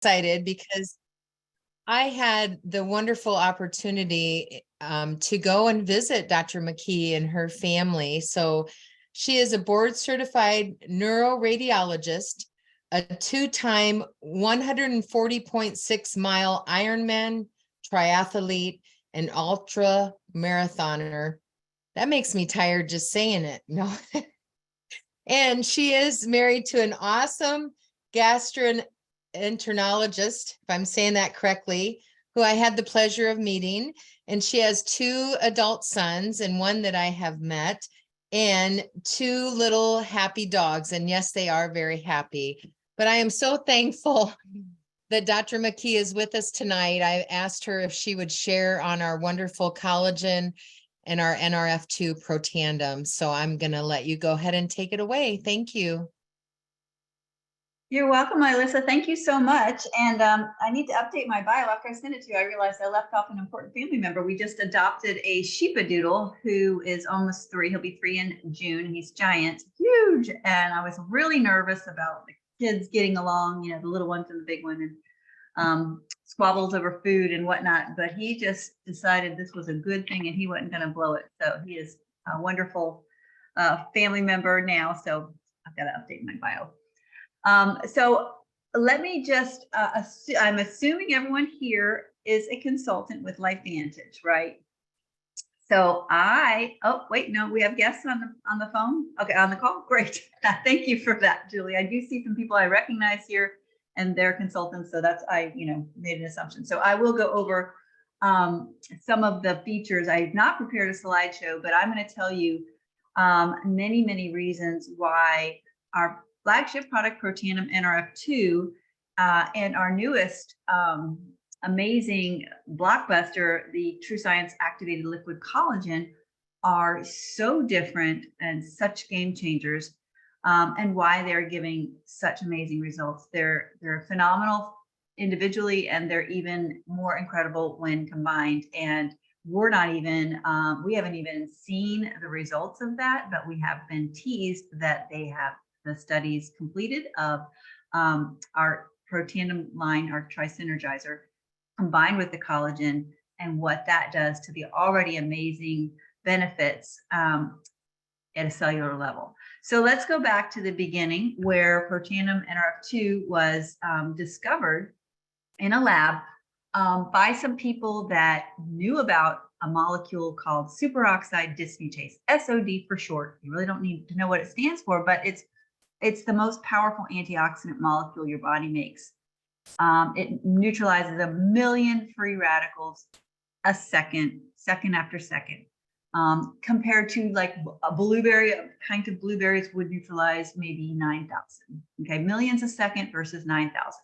excited because I had the wonderful opportunity to go and visit Dr. McKee and her family. So she is a board certified neuroradiologist, a 2-time 140.6 mile Ironman triathlete, and ultra marathoner. That makes me tired just saying it. No. And she is married to an awesome gastroenterologist, if I'm saying that correctly, who I had the pleasure of meeting. And she has 2 adult sons and one that I have met, and 2 little happy dogs. And yes, they are very happy. But I am so thankful that Dr. McKee is with us tonight. I asked her if she would share on our wonderful collagen and our Nrf2 Protandim. So I'm going to let you go ahead and take it away. Thank you. You're welcome, Alyssa. Thank you so much. And I need to update my bio. After I sent it to you, I realized I left off an important family member. We just adopted a sheepadoodle who is almost 3. He'll be 3 in June. He's giant, huge. And I was really nervous about the kids getting along, you know, the little ones and the big one, and squabbles over food and whatnot. But he just decided this was a good thing and he wasn't going to blow it. So he is a wonderful family member now. So I've got to update my bio. So let me just, I'm assuming everyone here is a consultant with LifeVantage, right? So oh, wait, no, we have guests on the phone. Okay, on the call. Great. Thank you for that, Julie. I do see some people I recognize here and they're consultants. So that's, I made an assumption. So I will go over some of the features. I have not prepared a slideshow, but I'm going to tell you many, many reasons why our flagship product, Protandim Nrf2, and our newest amazing blockbuster, the True Science Activated Liquid Collagen, are so different and such game changers, and why they're giving such amazing results. They're phenomenal individually, and they're even more incredible when combined. And we're not even, we haven't even seen the results of that, but we have been teased that they have the studies completed of our Protandim line, our Tri-Synergizer, combined with the collagen, and what that does to the already amazing benefits at a cellular level. So let's go back to the beginning, where Protandim Nrf2 was discovered in a lab by some people that knew about a molecule called superoxide dismutase, SOD for short. You really don't need to know what it stands for, but it's the most powerful antioxidant molecule your body makes. It neutralizes 1 million free radicals a second after second, compared to like a blueberry, a pint of blueberries would neutralize maybe 9,000. Okay, millions a second versus 9,000.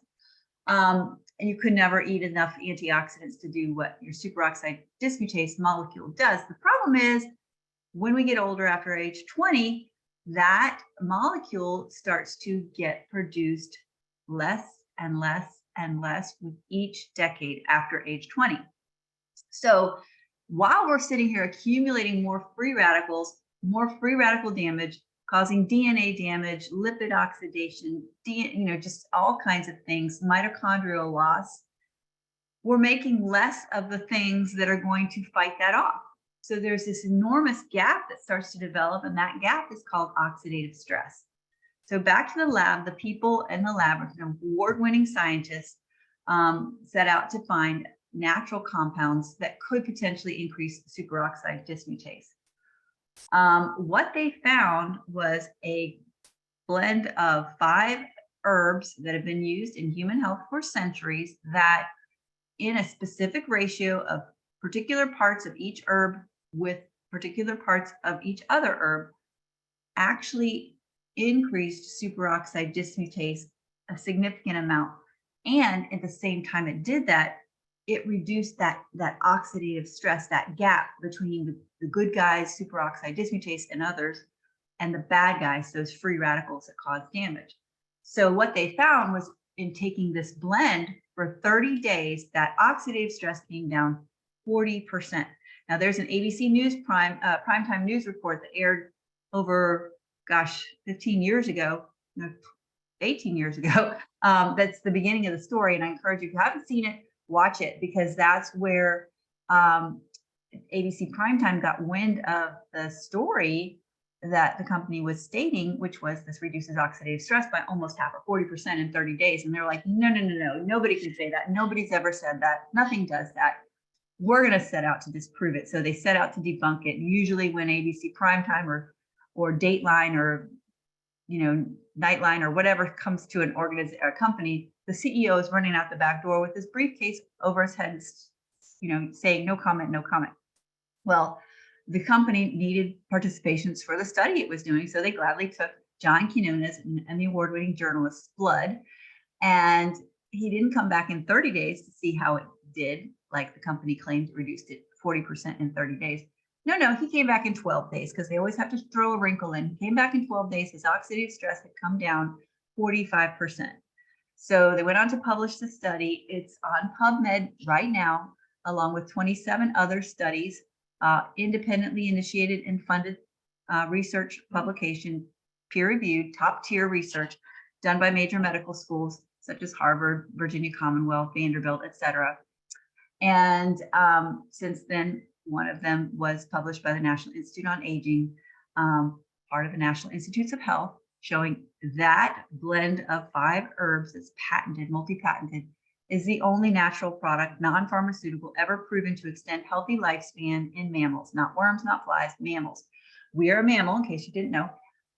And you could never eat enough antioxidants to do what your superoxide dismutase molecule does. The problem is, when we get older after age 20, that molecule starts to get produced less and less and less with each decade after age 20. So while we're sitting here accumulating more free radicals, more free radical damage, causing DNA damage, lipid oxidation, just all kinds of things, mitochondrial loss, we're making less of the things that are going to fight that off. So there's this enormous gap that starts to develop, and that gap is called oxidative stress. So back to the lab, the people in the lab, award-winning scientists, set out to find natural compounds that could potentially increase superoxide dismutase. What they found was a blend of 5 herbs that have been used in human health for centuries, that in a specific ratio of particular parts of each herb with particular parts of each other herb, actually increased superoxide dismutase a significant amount. And at the same time it did that, it reduced that oxidative stress, that gap between the good guys, superoxide dismutase and others, and the bad guys, those free radicals that cause damage. So what they found was, in taking this blend for 30 days, that oxidative stress came down 40%. Now there's an ABC News primetime news report that aired over, 15 years ago, 18 years ago. That's the beginning of the story. And I encourage you, if you haven't seen it, watch it, because that's where ABC Primetime got wind of the story that the company was stating, which was this reduces oxidative stress by almost half or 40% in 30 days. And they're like, no, nobody can say that. Nobody's ever said that. Nothing does that. We're going to set out to disprove it. So they set out to debunk it. Usually when ABC Primetime or Dateline or, Nightline or whatever comes to an company, the CEO is running out the back door with his briefcase over his head, saying no comment, no comment. Well, the company needed participations for the study it was doing, so they gladly took John Quinones, an Emmy award-winning journalist's blood, and he didn't come back in 30 days to see how it did, like the company claimed it reduced it 40% in 30 days. No, he came back in 12 days because they always have to throw a wrinkle in. He came back in 12 days. His oxidative stress had come down 45%. So they went on to publish the study. It's on PubMed right now, along with 27 other studies, independently initiated and funded research publication, peer-reviewed, top-tier research done by major medical schools such as Harvard, Virginia Commonwealth, Vanderbilt, et cetera. And since then, one of them was published by the National Institute on Aging, part of the National Institutes of Health, showing that blend of 5 herbs that's patented, multi-patented, is the only natural product, non-pharmaceutical, ever proven to extend healthy lifespan in mammals, not worms, not flies, mammals. We are a mammal, in case you didn't know.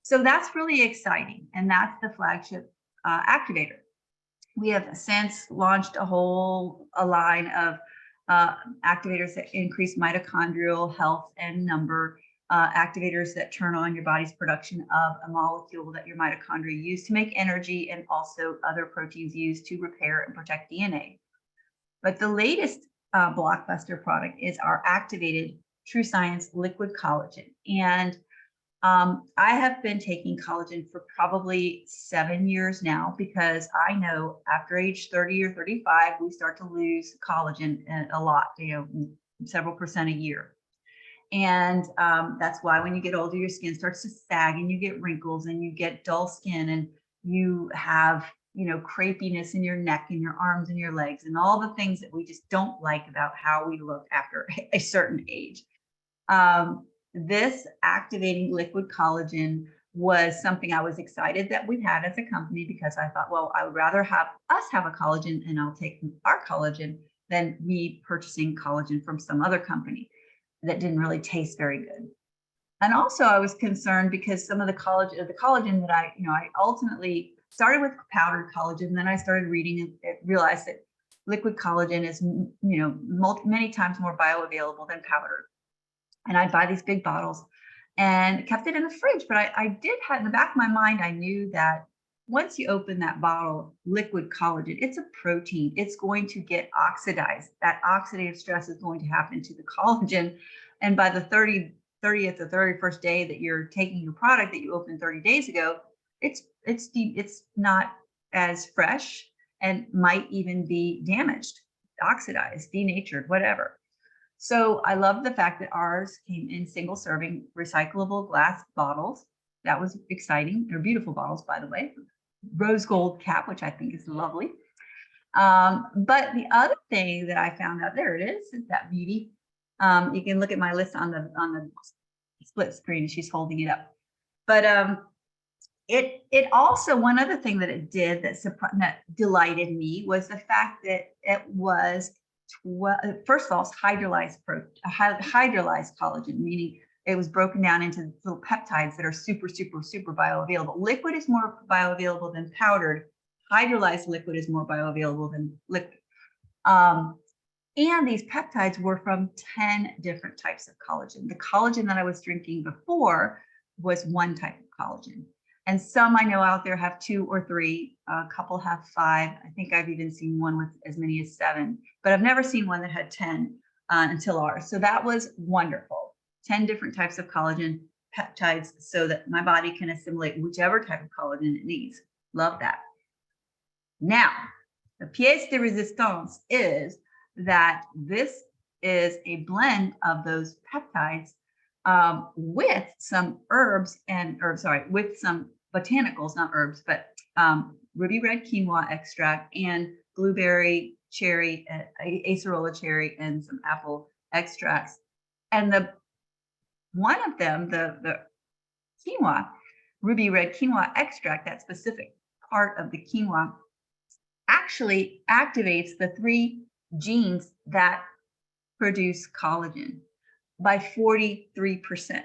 So that's really exciting. And that's the flagship activator. We have since launched a line of activators that increase mitochondrial health and number, activators that turn on your body's production of a molecule that your mitochondria use to make energy, and also other proteins used to repair and protect DNA. But the latest blockbuster product is our activated True Science liquid collagen. And I have been taking collagen for probably 7 years now, because I know after age 30 or 35, we start to lose collagen a lot, several percent a year. And that's why when you get older, your skin starts to sag and you get wrinkles and you get dull skin and you have, crepiness in your neck and your arms and your legs and all the things that we just don't like about how we look after a certain age. This activating liquid collagen was something I was excited that we had as a company, because I thought, well, I would rather have us have a collagen and I'll take our collagen than me purchasing collagen from some other company that didn't really taste very good. And also I was concerned because some of the collagen that I ultimately started with powdered collagen, and then I started reading and realized that liquid collagen is, many times more bioavailable than powdered. And I'd buy these big bottles and kept it in the fridge. But I did have, in the back of my mind, I knew that once you open that bottle, liquid collagen, it's a protein. It's going to get oxidized. That oxidative stress is going to happen to the collagen. And by the 30th or 31st day that you're taking your product that you opened 30 days ago, it's not as fresh and might even be damaged, oxidized, denatured, whatever. So I love the fact that ours came in single serving recyclable glass bottles. That was exciting. They're beautiful bottles, by the way. Rose gold cap, which I think is lovely. But the other thing that I found out, there it is that beauty. You can look at my list on the split screen. She's holding it up. But it also, one other thing that it did that delighted me was the fact that it was, first of all, it's hydrolyzed collagen, meaning it was broken down into little peptides that are super, super, super bioavailable. Liquid is more bioavailable than powdered. Hydrolyzed liquid is more bioavailable than liquid. And these peptides were from 10 different types of collagen. The collagen that I was drinking before was one type of collagen. And some I know out there have 2 or 3, a couple have 5. I think I've even seen one with as many as 7, but I've never seen one that had 10 until ours. So that was wonderful. 10 different types of collagen peptides so that my body can assimilate whichever type of collagen it needs. Love that. Now, the pièce de résistance is that this is a blend of those peptides with some with some botanicals, not herbs, but ruby red quinoa extract and blueberry, cherry, acerola cherry, and some apple extracts. And one of them, the quinoa, ruby red quinoa extract, that specific part of the quinoa, actually activates the 3 genes that produce collagen by 43%.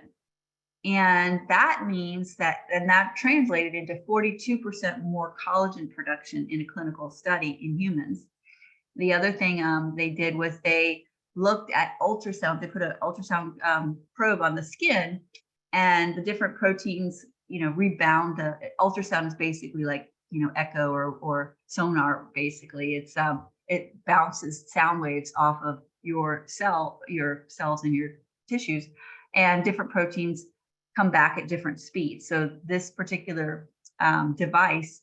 And that means that, and that translated into 42% more collagen production in a clinical study in humans. The other thing they did was they looked at ultrasound. They put an ultrasound probe on the skin, and the different proteins, rebound. The ultrasound is basically like, echo or sonar. Basically, it bounces sound waves off of your cells and your tissues, and different proteins come back at different speeds. So this particular device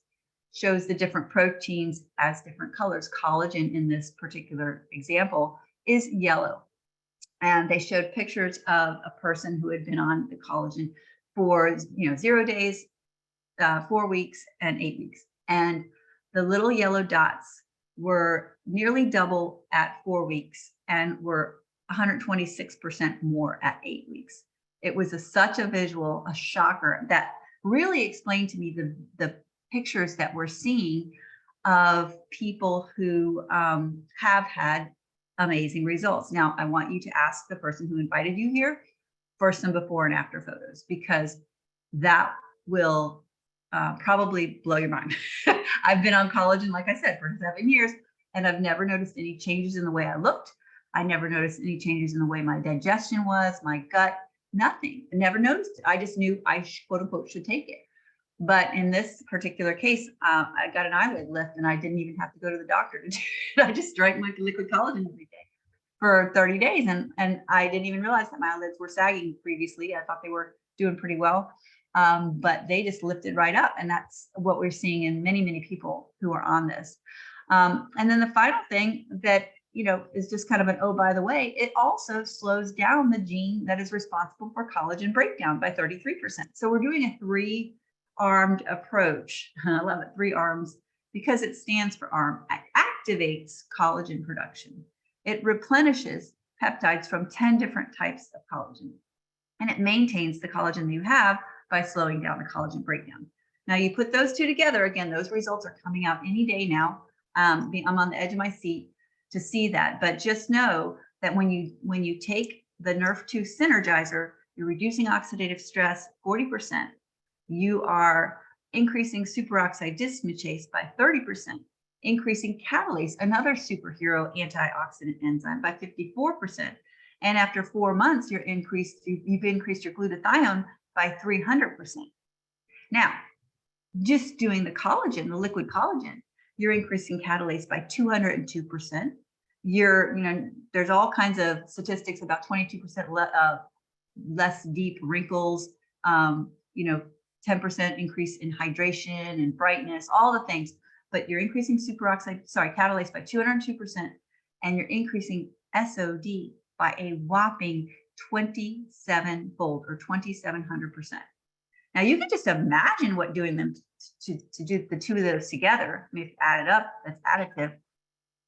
shows the different proteins as different colors. Collagen in this particular example is yellow. And they showed pictures of a person who had been on the collagen for 0 days, 4 weeks, and 8 weeks. And the little yellow dots were nearly double at 4 weeks and were 126% more at 8 weeks. It was such a visual, a shocker, that really explained to me the pictures that we're seeing of people who have had amazing results. Now, I want you to ask the person who invited you here for some before and after photos, because that will probably blow your mind. I've been on collagen, like I said, for 7 years, and I've never noticed any changes in the way I looked. I never noticed any changes in the way my digestion was, my gut, nothing. I never noticed it. I just knew I, quote unquote, should take it. But in this particular case, I got an eyelid lift, and I didn't even have to go to the doctor to do it. I just drank my liquid collagen every day for 30 days. And I didn't even realize that my eyelids were sagging previously. I thought they were doing pretty well. But they just lifted right up. And that's what we're seeing in many, many people who are on this. And then the final thing that, is just kind of an, oh, by the way, it also slows down the gene that is responsible for collagen breakdown by 33%. So we're doing a 3-armed approach. I love it, 3 arms, because it stands for arm. It activates collagen production. It replenishes peptides from 10 different types of collagen. And it maintains the collagen that you have by slowing down the collagen breakdown. Now you put those 2 together, again, those results are coming out any day now. I'm on the edge of my seat to see that, but just know that when you take the Nrf2 synergizer, you're reducing oxidative stress 40%. You are increasing superoxide dismutase by 30%, increasing catalase, another superhero antioxidant enzyme, by 54%. And after 4 months, you've increased your glutathione by 300%. Now, just doing the collagen, the liquid collagen, you're increasing catalase by 202%. There's all kinds of statistics about 22% less deep wrinkles, 10% increase in hydration and brightness, all the things. But you're increasing catalase by 202%, and you're increasing SOD by a whopping 27-fold, or 2,700%. Now you can just imagine what doing them to do the 2 of those together. I mean, if you add it up, that's additive.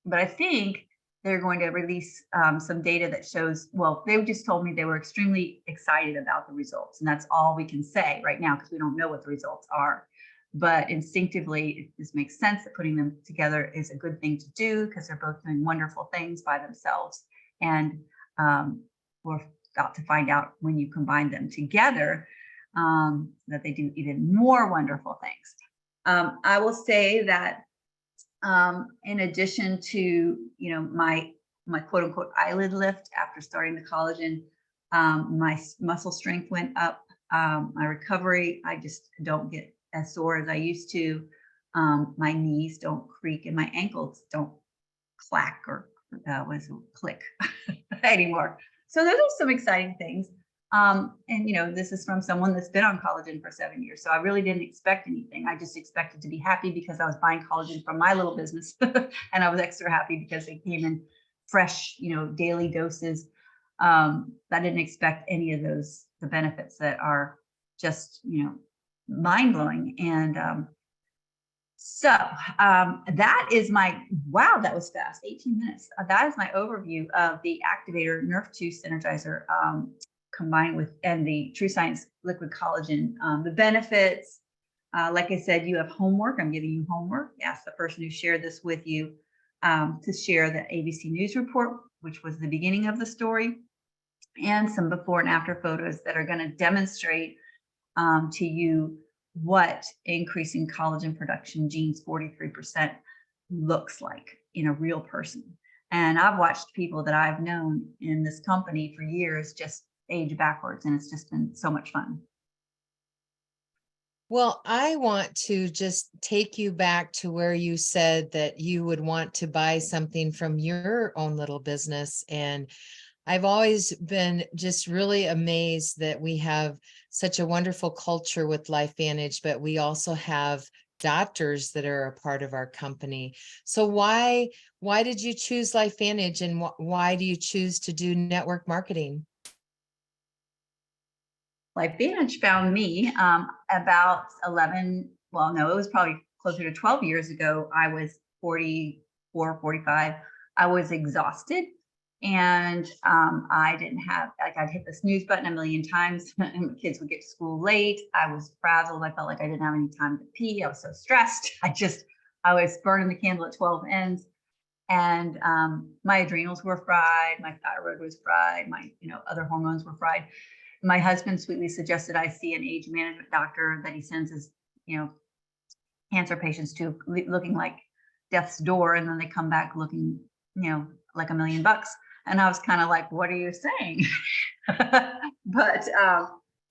But I think they're going to release some data that shows, well, they just told me they were extremely excited about the results. And that's all we can say right now, because we don't know what the results are. But instinctively, this makes sense that putting them together is a good thing to do, because they're both doing wonderful things by themselves. And we're about to find out, when you combine them together, that they do even more wonderful things. I will say that in addition to, my quote unquote eyelid lift after starting the collagen, my muscle strength went up. My recovery, I just don't get as sore as I used to. My knees don't creak, and my ankles don't clack or click anymore. So those are some exciting things. And this is from someone that's been on collagen for 7 years. So I really didn't expect anything. I just expected to be happy because I was buying collagen from my little business. And I was extra happy because they came in fresh, daily doses. I didn't expect any of the benefits that are just, mind blowing. And So that is my, wow, that was fast, 18 minutes. That is my overview of the Activator Nrf2 Synergizer combined with, and the True Science Liquid Collagen. The benefits, like I said, you have homework. I'm giving you homework. Ask the person who shared this with you to share the ABC News report, which was the beginning of the story, and some before and after photos that are going to demonstrate to you what increasing collagen production genes 43% looks like in a real person. And I've watched people that I've known in this company for years just age backwards, and it's just been so much fun. Well, I want to just take you back to where you said that you would want to buy something from your own little business. And I've always been just really amazed that we have such a wonderful culture with LifeVantage, but we also have doctors that are a part of our company. So why did you choose LifeVantage, and why do you choose to do network marketing? LifeVantage found me about 11, well, no, it was probably closer to 12 years ago. I was 44, 45. I was exhausted, and I didn't have, like, I'd hit the snooze button a million times and the kids would get to school late. I was frazzled. I felt like I didn't have any time to pee. I was so stressed. I was burning the candle at 12 ends. And my adrenals were fried. My thyroid was fried. My, other hormones were fried. My husband sweetly suggested I see an age management doctor that he sends his, cancer patients to, looking like death's door, and then they come back looking, like $1 million. And I was kind of like, what are you saying? But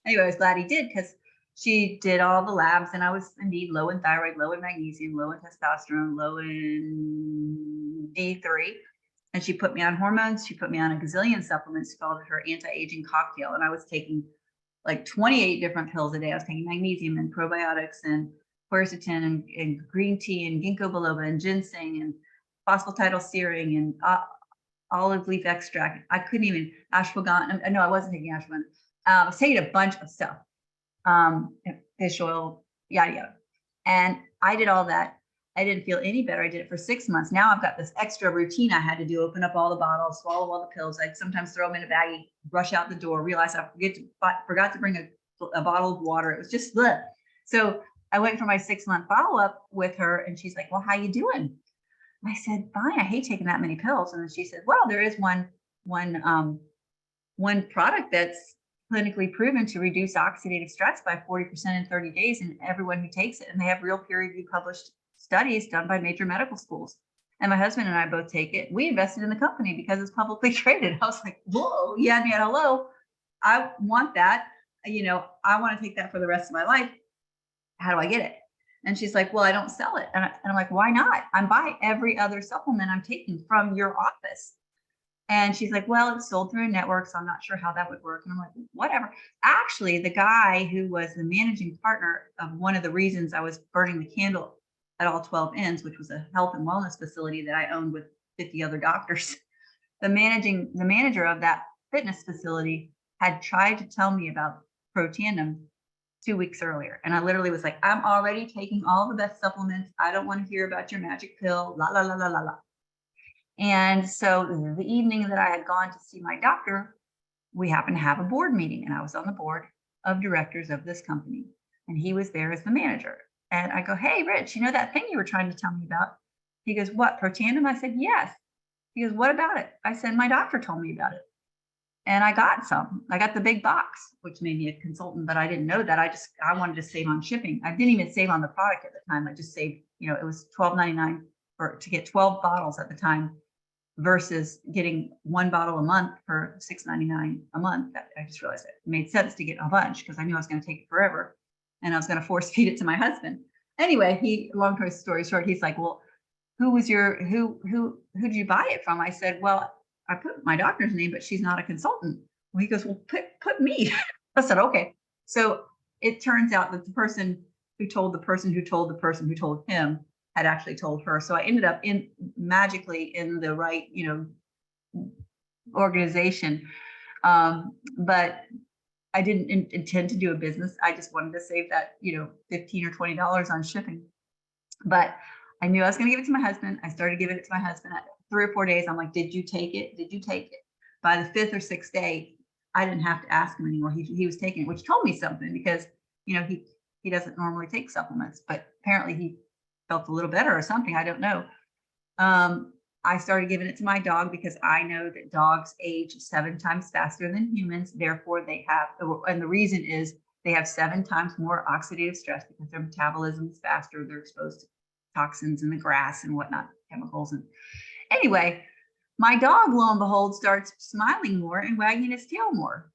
anyway, I was glad he did, because she did all the labs, and I was indeed low in thyroid, low in magnesium, low in testosterone, low in D3. And she put me on hormones. She put me on a gazillion supplements, called it her anti-aging cocktail. And I was taking like 28 different pills a day. I was taking magnesium and probiotics and quercetin and green tea and ginkgo biloba and ginseng and phosphatidylserine and olive leaf extract. I couldn't even, ashwagandha. No, I wasn't taking ashwagandha. I was taking a bunch of stuff, fish oil, yada, yada. And I did all that. I didn't feel any better. I did it for 6 months. Now I've got this extra routine I had to do: open up all the bottles, swallow all the pills. I'd sometimes throw them in a baggie, rush out the door, realize I forgot to bring a bottle of water. It was just bleh. So I went for my 6-month follow-up with her, and she's like, well, how you doing? I said, fine. I hate taking that many pills. And then she said, well, there is one product that's clinically proven to reduce oxidative stress by 40% in 30 days in everyone who takes it. And they have real peer-reviewed published studies done by major medical schools. And my husband and I both take it. We invested in the company because it's publicly traded. I was like, whoa, you had me at hello. I want that. I want to take that for the rest of my life. How do I get it? And she's like, well, I don't sell it. And I'm like, why not? I buy every other supplement I'm taking from your office. And she's like, well, it's sold through a network, so I'm not sure how that would work. And I'm like, whatever. Actually, the guy who was the managing partner of one of the reasons I was burning the candle at all 12 ends, which was a health and wellness facility that I owned with 50 other doctors, the manager of that fitness facility had tried to tell me about Protandim 2 weeks earlier. And I literally was like, I'm already taking all the best supplements. I don't want to hear about your magic pill, la, la, la, la, la, la. And so the evening that I had gone to see my doctor, we happened to have a board meeting, and I was on the board of directors of this company, and he was there as the manager. And I go, hey, Rich, you know that thing you were trying to tell me about? He goes, what, Protandim? I said, yes. He goes, what about it? I said, my doctor told me about it. And I got some. I got the big box, which made me a consultant, but I didn't know that. I wanted to save on shipping. I didn't even save on the product at the time. I just saved, it was $12.99 to get 12 bottles at the time, versus getting one bottle a month for $6.99 a month. I just realized it made sense to get a bunch, because I knew I was going to take it forever, and I was going to force feed it to my husband. Anyway, long story short, he's like, well, who did you buy it from? I said, well, I put my doctor's name, but she's not a consultant. Well, he goes, well, put me. I said, okay. So it turns out that the person who told the person who told the person who told him had actually told her. So I ended up magically in the right, organization. But I didn't intend to do a business. I just wanted to save that, $15 or $20 on shipping. But I knew I was going to give it to my husband. I started giving it to my husband at 3 or 4 days. I'm like, did you take it? Did you take it? By the 5th or 6th day, I didn't have to ask him anymore. He was taking it, which told me something because, he doesn't normally take supplements, but apparently he felt a little better or something. I don't know. I started giving it to my dog because I know that dogs age 7 times faster than humans. Therefore, and the reason is they have 7 times more oxidative stress because their metabolism is faster. They're exposed to toxins in the grass and whatnot, chemicals. And anyway, my dog, lo and behold, starts smiling more and wagging his tail more.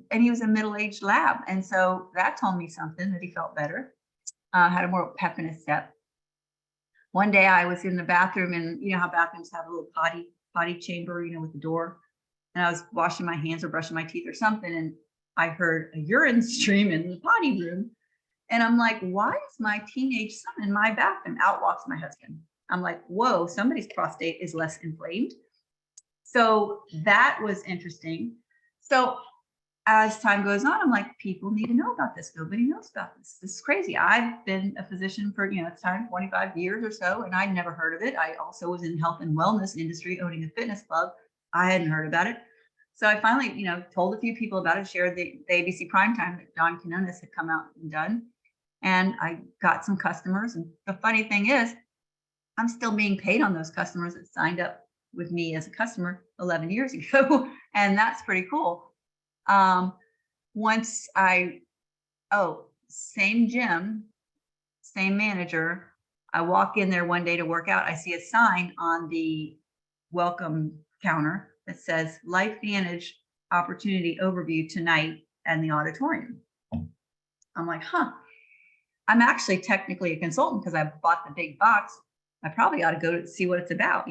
And he was a middle-aged lab. And so that told me something, that he felt better, had a more pep in his step. One day I was in the bathroom, and you know how bathrooms have a little potty chamber, with the door. And I was washing my hands or brushing my teeth or something, and I heard a urine stream in the potty room. And I'm like, why is my teenage son in my bathroom? Out walks my husband. I'm like, whoa, somebody's prostate is less inflamed. So that was interesting. So as time goes on, I'm like, people need to know about this. Nobody knows about this. This is crazy. I've been a physician for, it's time 25 years or so, and I'd never heard of it. I also was in health and wellness industry, owning a fitness club. I hadn't heard about it. So I finally, told a few people about it, shared the ABC primetime that Don Quinones had come out and done. And I got some customers. And the funny thing is, I'm still being paid on those customers that signed up with me as a customer 11 years ago. And that's pretty cool. Same gym, same manager. I walk in there one day to work out. I see a sign on the welcome counter that says LifeVantage opportunity overview tonight in the auditorium. I'm like, I'm actually technically a consultant because I bought the big box. I probably ought to go to see what it's about,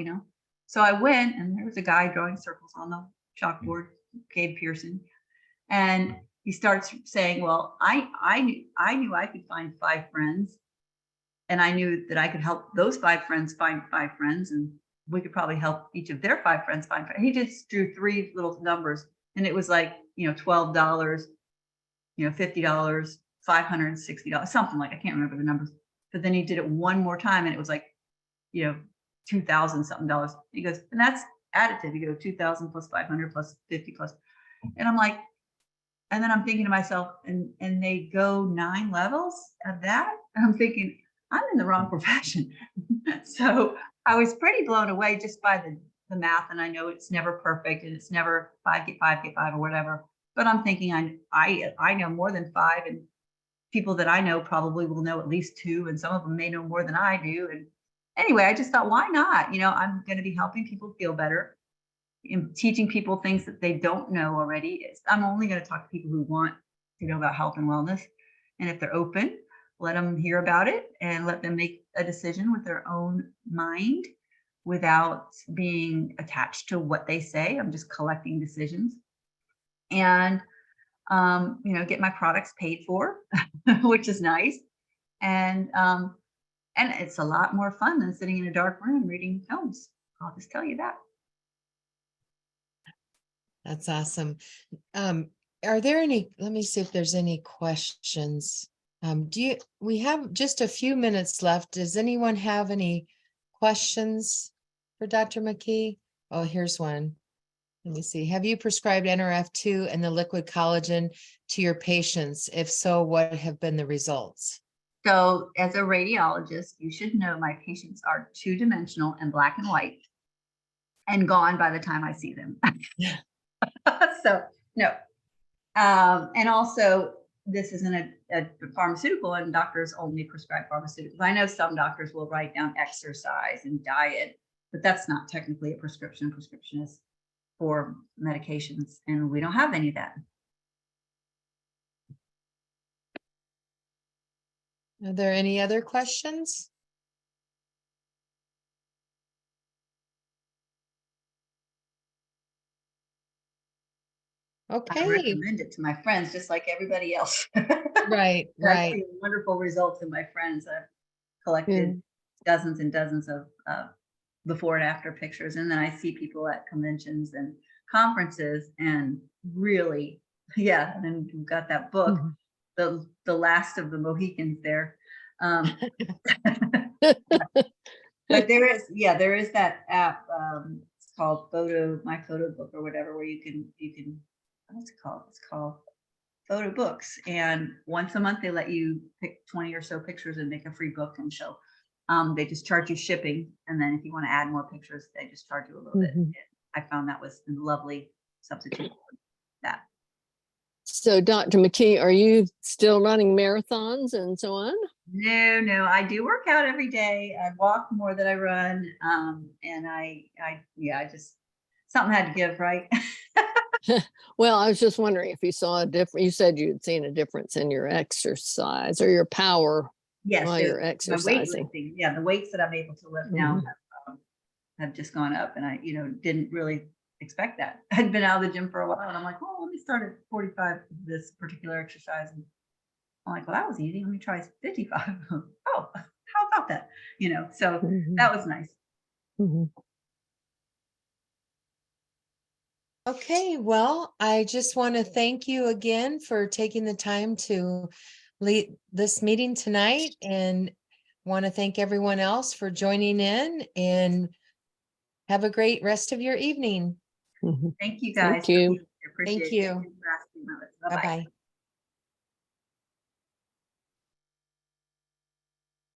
So I went, and there was a guy drawing circles on the chalkboard, Gabe Pearson. And he starts saying, well, I knew I could find 5 friends, and I knew that I could help those 5 friends find 5 friends, and we could probably help each of their 5 friends find friends. He just drew 3 little numbers, and it was like, $12, $50, $560, something like, I can't remember the numbers. But then he did it one more time, and it was like, $2,000 something dollars. He goes, and that's additive. You go 2,000 plus 500 plus 50 plus, and I'm like, and then I'm thinking to myself, and they go 9 levels of that. And I'm thinking, I'm in the wrong profession. So I was pretty blown away just by the math. And I know it's never perfect, and it's never 5 get 5 get 5 or whatever. But I'm thinking I know more than 5, and people that I know probably will know at least 2, and some of them may know more than I do. And anyway, I just thought, why not? I'm going to be helping people feel better, in teaching people things that they don't know already. I'm only going to talk to people who want to know about health and wellness. And if they're open, let them hear about it and let them make a decision with their own mind without being attached to what they say. I'm just collecting decisions. And, get my products paid for, which is nice. And it's a lot more fun than sitting in a dark room reading films. I'll just tell you that. That's awesome. Are there any, let me see if there's any questions. We have just a few minutes left. Does anyone have any questions for Dr. McKee? Oh, here's one. Let me see. Have you prescribed Nrf2 and the liquid collagen to your patients? If so, what have been the results? So as a radiologist, you should know my patients are 2-dimensional and black and white and gone by the time I see them. So no. And also, this isn't a pharmaceutical, and doctors only prescribe pharmaceuticals. I know some doctors will write down exercise and diet, but that's not technically a prescription. Prescription is for medications, and we don't have any of that. Are there any other questions? Okay. I recommend it to my friends, just like everybody else. Right, right. I've seen wonderful results in my friends. I've collected dozens and dozens of before and after pictures, and then I see people at conventions and conferences, and really, yeah. And then we've got that book, the last of the Mohicans there. But there is that app. It's called My Photo Book or whatever, where you can what's it called? It's called Photo Books. And once a month they let you pick 20 or so pictures and make a free book. And so they just charge you shipping. And then if you want to add more pictures, they just charge you a little bit. And I found that was a lovely substitute for that. So, Dr. McKee, are you still running marathons and so on? No, I do work out every day. I walk more than I run. And I just, something had to give, right? Well, I was just wondering if you saw a difference. You said you'd seen a difference in your exercise or your power while you're exercising. The weights that I'm able to lift now have just gone up, and I, didn't really expect that. I'd been out of the gym for a while, and I'm like, oh, let me start at 45 this particular exercise, and I'm like, well, that was easy. Let me try 55. Oh, how about that? So that was nice. Okay, well, I just want to thank you again for taking the time to lead this meeting tonight, and want to thank everyone else for joining in, and have a great rest of your evening. Thank you guys. Thank you. Appreciate Thank you. it. Thank you for asking, Melissa. Bye-bye. Bye-bye.